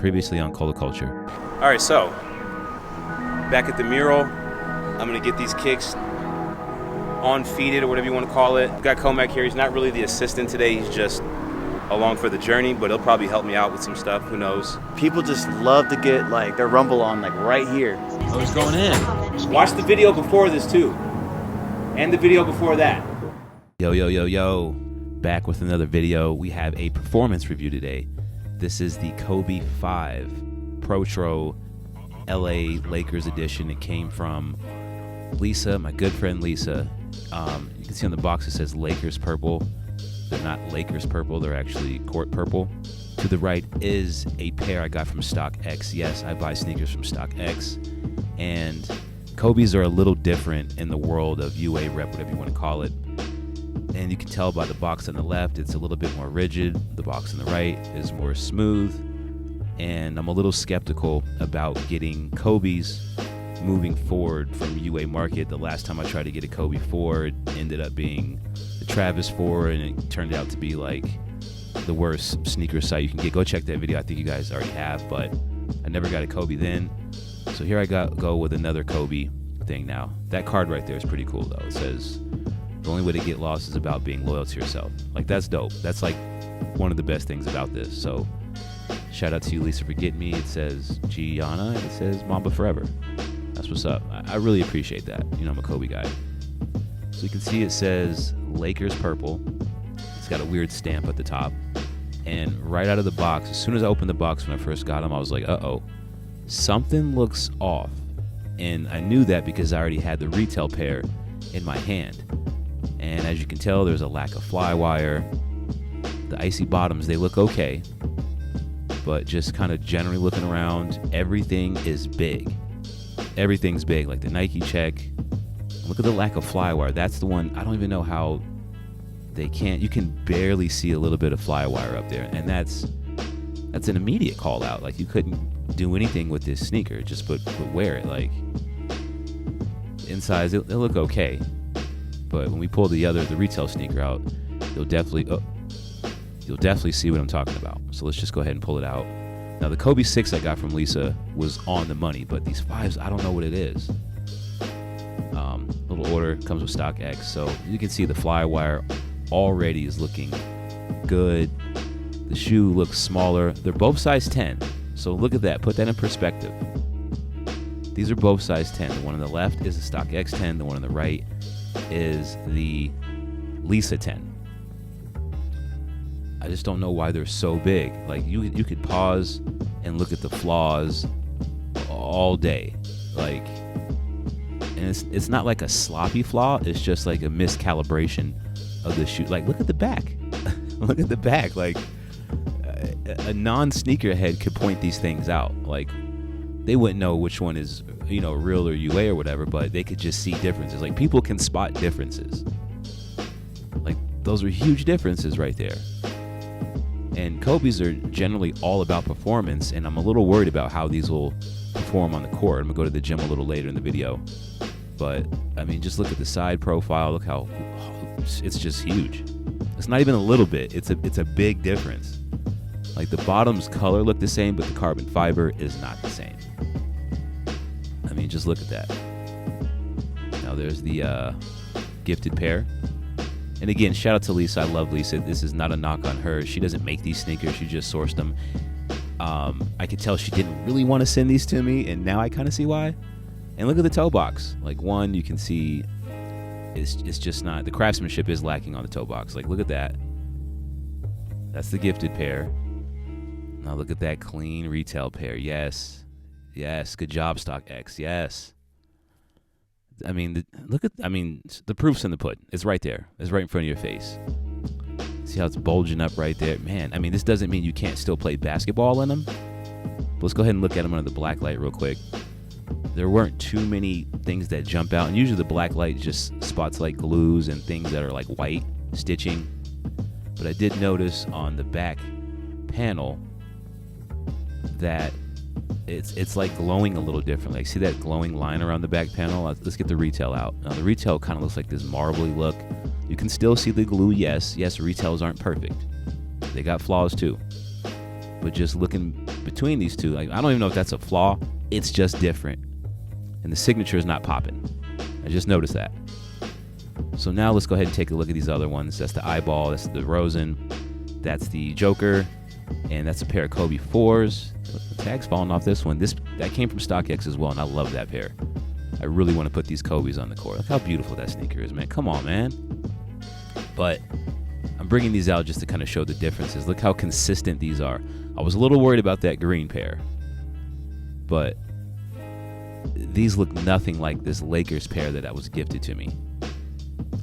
Previously on Cola Culture. All right, so back at the mural, I'm gonna get these kicks on feeded or whatever you want to call it. Got Comac here. He's not really the assistant today. He's just along for the journey, but he'll probably help me out with some stuff. Who knows? People just love to get like their rumble on like right here. Oh, he's going in. Watch the video before this too, and the video before that. Yo. Back with another video. We have a performance review today. This is the Kobe 5 Protro LA Lakers edition. It came from Lisa, my good friend Lisa. You can see on the box it says Lakers purple. They're not Lakers purple, they're actually court purple. To the right is a pair I got from StockX. Yes, I buy sneakers from StockX. And Kobe's are a little different in the world of UA rep, whatever you want to call it. And you can tell by the box on the left, it's a little bit more rigid. The box on the right is more smooth. And I'm a little skeptical about getting Kobe's moving forward from UA market. The last time I tried to get a Kobe 4, it ended up being the Travis 4, and it turned out to be like the worst sneaker site you can get. Go check that video. I think you guys already have, but I never got a Kobe then. So here I go with another Kobe thing now. That card right there is pretty cool though. It says, the only way to get lost is about being loyal to yourself. Like, that's dope. That's like one of the best things about this. So shout out to you, Lisa, for getting me. It says Gianna, and it says Mamba Forever. That's what's up. I really appreciate that. You know, I'm a Kobe guy. So you can see it says Lakers purple. It's got a weird stamp at the top. And right out of the box, as soon as I opened the box when I first got them, I was like, uh-oh, something looks off. And I knew that because I already had the retail pair in my hand. And as you can tell, there's a lack of fly wire. The icy bottoms, they look okay. But just kind of generally looking around, everything is big. Everything's big, like the Nike check. Look at the lack of fly wire. That's the one, I don't even know how they can't. You can barely see a little bit of fly wire up there. And that's an immediate call out. Like, you couldn't do anything with this sneaker. Just but wear it. Like, insides, they'll look okay. But when we pull the retail sneaker out, you'll definitely see what I'm talking about. So let's just go ahead and pull it out. Now the Kobe 6 I got from Lisa was on the money, but these 5s, I don't know what it is. Little order, comes with StockX. So you can see the fly wire already is looking good. The shoe looks smaller. They're both size 10. So look at that, put that in perspective. These are both size 10. The one on the left is the StockX 10. The one on the right is the Lisa 10. I just don't know why they're so big. Like, you could pause and look at the flaws all day. Like, and it's not like a sloppy flaw. It's just like a miscalibration of the shoe. Like, look at the back. Look at the back. Like, a non-sneakerhead could point these things out. Like, they wouldn't know which one is, you know, real or UA or whatever, but they could just see differences. Like, people can spot differences. Like, those are huge differences right there. And Kobe's are generally all about performance, and I'm a little worried about how these will perform on the court. I'm gonna go to the gym a little later in the video. But, I mean, just look at the side profile. Look how it's just huge. It's not even a little bit. It's a big difference. Like, the bottom's color look the same, but the carbon fiber is not the same. I mean, just look at that. Now there's the gifted pair. And again, shout out to Lisa. I love Lisa. This is not a knock on her. She doesn't make these sneakers. She just sourced them. I could tell she didn't really want to send these to me, and now I kind of see why. And look at the toe box. Like, one, you can see it's just not, the craftsmanship is lacking on the toe box. Like, look at that. That's the gifted pair. Now look at that clean retail pair. Yes. Good job, StockX. Yes. I mean, the proof's in the pudding. It's right there. It's right in front of your face. See how it's bulging up right there? Man, I mean, this doesn't mean you can't still play basketball in them. But let's go ahead and look at them under the black light real quick. There weren't too many things that jump out. And usually the black light just spots like glues and things that are like white stitching. But I did notice on the back panel that it's like glowing a little different. Like, see that glowing line around the back panel? Let's get the retail out. Now the retail kind of looks like this marbly look. You can still see the glue. Yes, retails aren't perfect. They got flaws too. But just looking between these two, like, I don't even know if that's a flaw. It's just different. And the signature is not popping. I just noticed that. So now let's go ahead and take a look at these other ones. That's the eyeball, that's the Rosen, that's the Joker, and that's a pair of Kobe 4s. The tag's falling off this one. That came from StockX as well, and I love that pair. I really want to put these Kobe's on the court. Look how beautiful that sneaker is, man. Come on, man. But I'm bringing these out just to kind of show the differences. Look how consistent these are. I was a little worried about that green pair, but these look nothing like this Lakers pair that was gifted to me.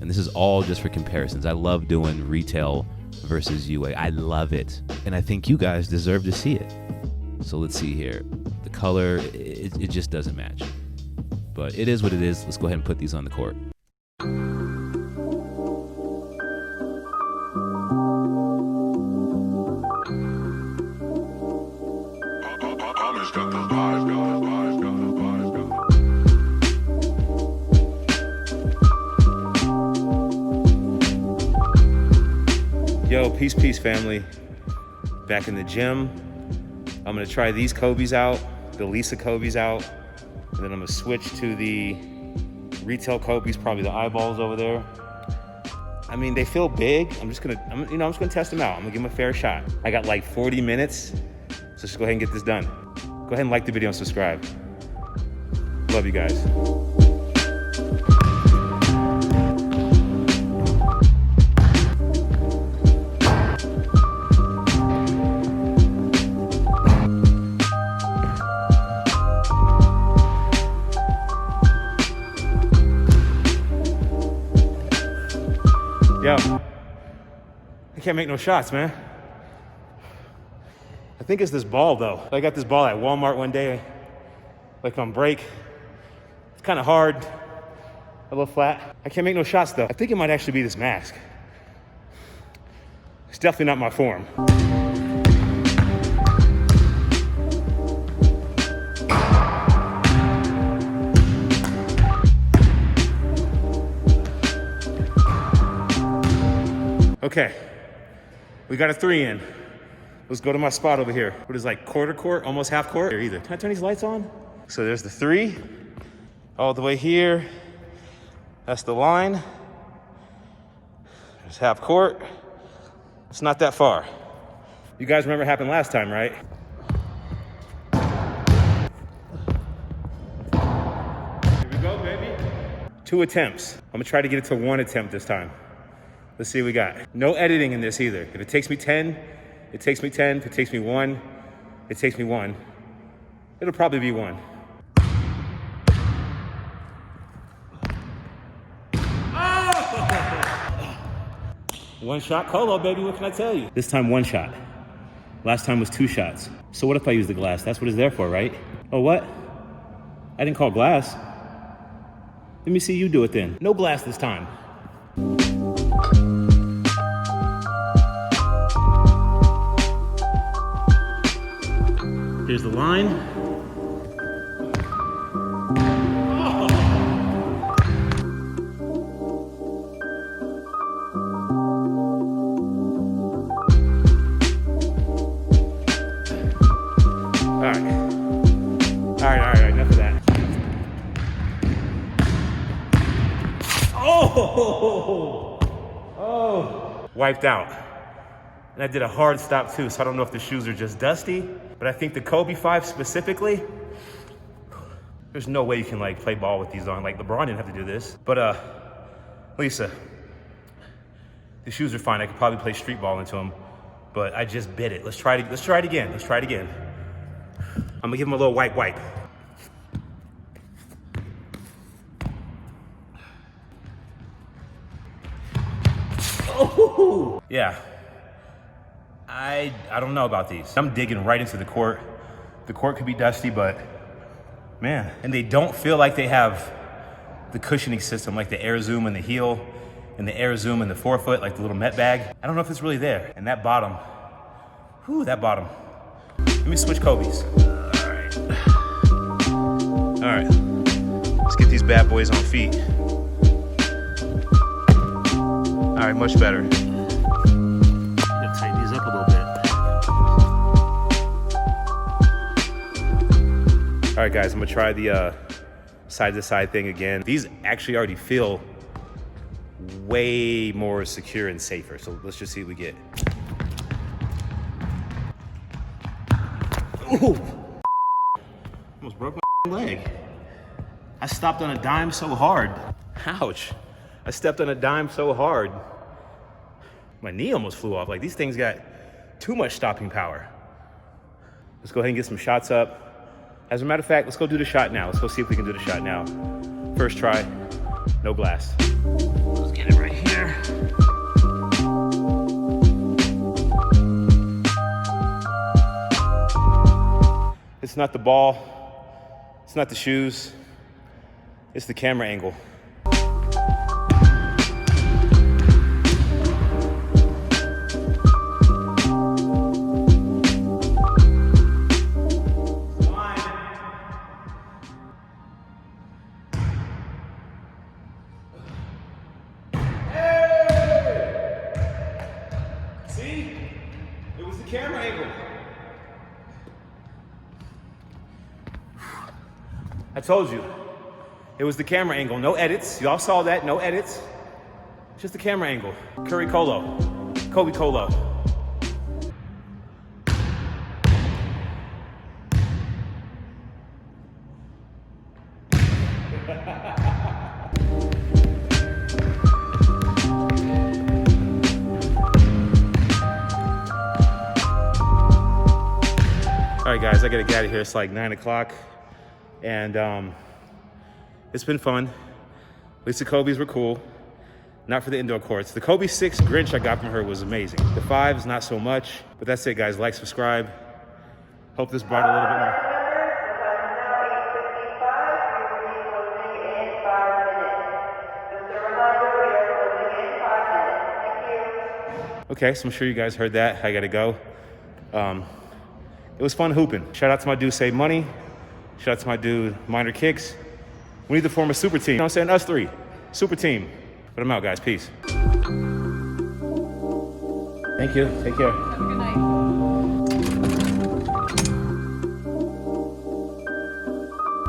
And this is all just for comparisons. I love doing retail versus UA. I love it. And I think you guys deserve to see it. So let's see here. The color, it just doesn't match. But it is what it is. Let's go ahead and put these on the court. Yo, peace, family. Back in the gym. I'm gonna try these Kobe's out, the Lisa Kobe's out, and then I'm gonna switch to the retail Kobe's, probably the eyeballs over there. I mean, they feel big. I'm just gonna test them out. I'm gonna give them a fair shot. I got like 40 minutes, so let's go ahead and get this done. Go ahead and like the video and subscribe. Love you guys. Yo, I can't make no shots, man. I think it's this ball, though. I got this ball at Walmart one day, like on break. It's kind of hard, a little flat. I can't make no shots, though. I think it might actually be this mask. It's definitely not my form. Okay, we got a 3 in. Let's go to my spot over here. What is like quarter court, almost half court? Or either. Can I turn these lights on? So there's the 3, all the way here. That's the line. There's half court. It's not that far. You guys remember what happened last time, right? Here we go, baby. 2 attempts. I'm gonna try to get it to 1 attempt this time. Let's see what we got. No editing in this either. If it takes me 10, it takes me 10. If it takes me 1, it takes me 1. It'll probably be 1. Oh! 1 shot Colo, baby, what can I tell you? This time 1 shot. Last time was 2 shots. So what if I use the glass? That's what it's there for, right? Oh, what? I didn't call glass. Let me see you do it then. No glass this time. Here's the line. Oh. All right, enough of that. Oh, wiped out. And I did a hard stop too, so I don't know if the shoes are just dusty, but I think the Kobe 5 specifically, there's no way you can like play ball with these on. Like LeBron didn't have to do this. But Lisa, the shoes are fine. I could probably play street ball into them, but I just bit it. Let's try it again. I'm gonna give him a little wipe. Oh, yeah. I don't know about these. I'm digging right into the court. The court could be dusty, but man, and they don't feel like they have the cushioning system, like the air zoom in the heel and the air zoom in the forefoot, like the little Met bag. I don't know if it's really there. And that bottom, whew, that bottom. Let me switch Kobe's. All right, let's get these bad boys on feet. All right, much better. Gotta tighten these up a little bit. All right, guys, I'm gonna try the side-to-side thing again. These actually already feel way more secure and safer. So let's just see what we get. Ooh. Almost broke my leg. I stopped on a dime so hard. Ouch. I stepped on a dime so hard. My knee almost flew off. Like, these things got too much stopping power. Let's go ahead and get some shots up. As a matter of fact, let's go do the shot now. Let's go see if we can do the shot now. First try, no blast. Let's get it right here. It's not the ball, it's not the shoes, it's the camera angle. Camera angle. I told you, it was the camera angle. No edits. Y'all saw that. No edits. Just the camera angle. Curry Colo. Kobe Colo. All right, guys, I gotta get out of here. It's like 9 o'clock, and it's been fun. At least the Kobe's were cool. Not for the indoor courts. The Kobe 6 Grinch I got from her was amazing. The 5's not so much, but that's it, guys. Like, subscribe. Hope this brought a little bit more. Okay, so I'm sure you guys heard that. I gotta go. It was fun hooping. Shout out to my dude Save Money. Shout out to my dude Minor Kicks. We need to form a super team. You know what I'm saying? Us three. Super team. But I'm out, guys. Peace. Thank you. Take care. Have a good night.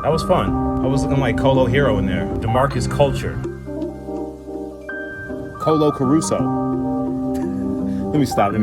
That was fun. I was looking like Colo Hero in there. DeMarcus Culture. Colo Caruso. Let me stop.